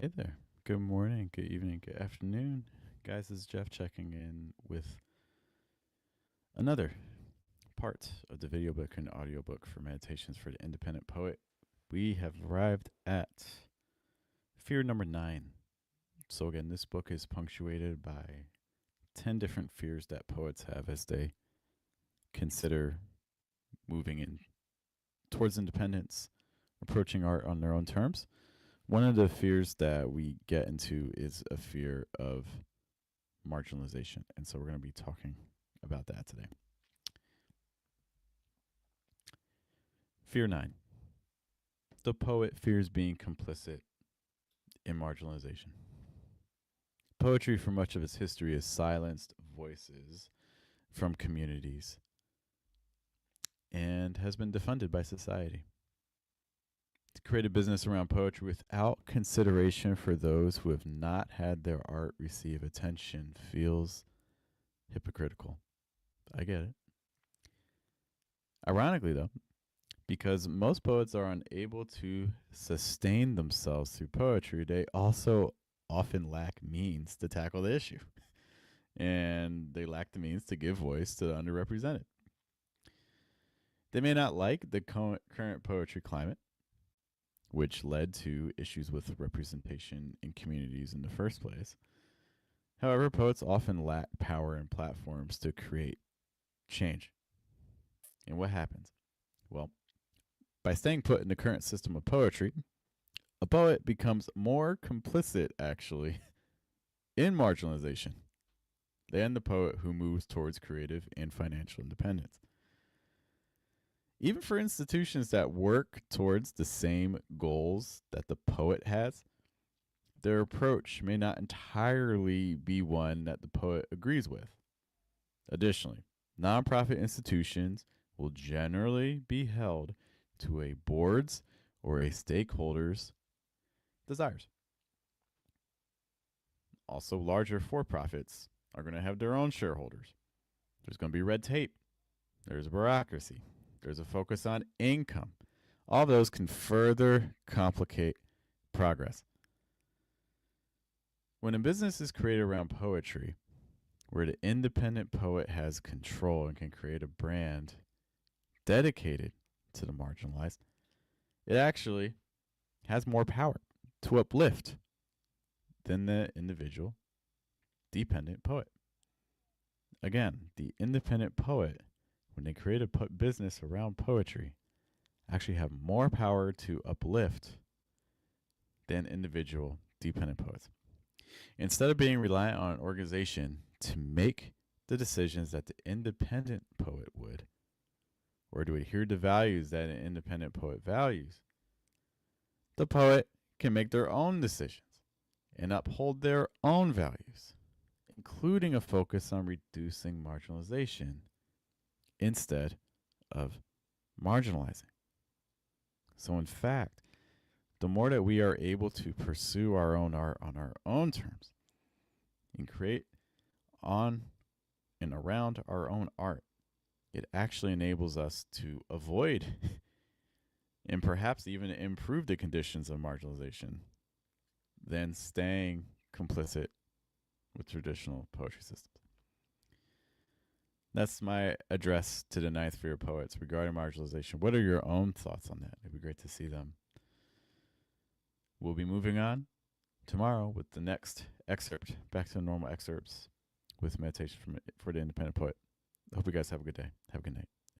Hey there. Good morning, good evening, good afternoon. Guys, this is Jeff checking in with another part of the video book and audiobook for Meditations for the Independent Poet. We have arrived at fear number 9. So, again, this book is punctuated by 10 different fears that poets have as they consider moving in towards independence, approaching art on their own terms. One of the fears that we get into is a fear of marginalization. And so we're going to be talking about that today. Fear 9. The poet fears being complicit in marginalization. Poetry, for much of its history, has silenced voices from communities and has been defunded by society. To create a business around poetry without consideration for those who have not had their art receive attention feels hypocritical. I get it. Ironically, though, because most poets are unable to sustain themselves through poetry, they also often lack means to tackle the issue. And they lack the means to give voice to the underrepresented. They may not like the current poetry climate, which led to issues with representation in communities in the first place. However, poets often lack power and platforms to create change. And what happens? Well, by staying put in the current system of poetry, a poet becomes more complicit, actually, in marginalization than the poet who moves towards creative and financial independence. Even for institutions that work towards the same goals that the poet has, their approach may not entirely be one that the poet agrees with. Additionally, nonprofit institutions will generally be held to a board's or a stakeholder's desires. Also, larger for profits are going to have their own shareholders. There's going to be red tape, there's bureaucracy, there's a focus on income. All those can further complicate progress. When a business is created around poetry, where the independent poet has control and can create a brand dedicated to the marginalized, it actually has more power to uplift than the individual dependent poet. Again, the independent poet, when they create a business around poetry, actually have more power to uplift than individual dependent poets. Instead of being reliant on an organization to make the decisions that the independent poet would, or to adhere to values that an independent poet values, the poet can make their own decisions and uphold their own values, including a focus on reducing marginalization instead of marginalizing. So, in fact, the more that we are able to pursue our own art on our own terms and create on and around our own art, it actually enables us to avoid and perhaps even improve the conditions of marginalization than staying complicit with traditional poetry systems. That's my address to the ninth fear poets regarding marginalization. What are your own thoughts on that? It'd be great to see them. We'll be moving on tomorrow with the next excerpt, back to the normal excerpts with meditation for the independent poet. I hope you guys have a good day. Have a good night.